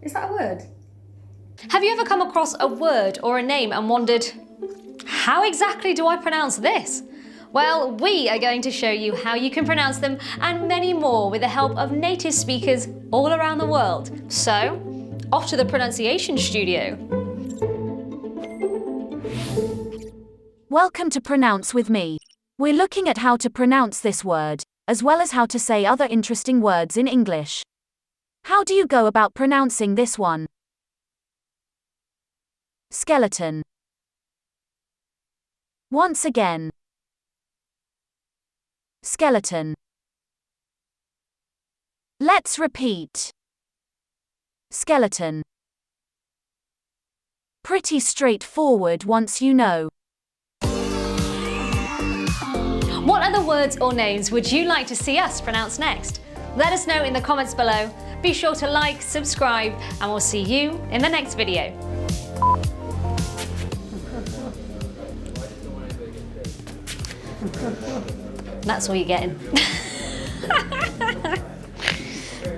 Is that a word? Have you ever come across a word or a name and wondered, how exactly do I pronounce this? Well, we are going to show you how you can pronounce them and many more with the help of native speakers all around the world. So, off to the pronunciation studio. Welcome to Pronounce with me. We're looking at how to pronounce this word, as well as how to say other interesting words in English. How do you go about pronouncing this one? Skeleton. Once again. Skeleton. Let's repeat. Skeleton. Pretty straightforward once you know. What other words or names would you like to see us pronounce next? Let us know in the comments below. Be sure to like, subscribe, and we'll see you in the next video. That's all you're getting.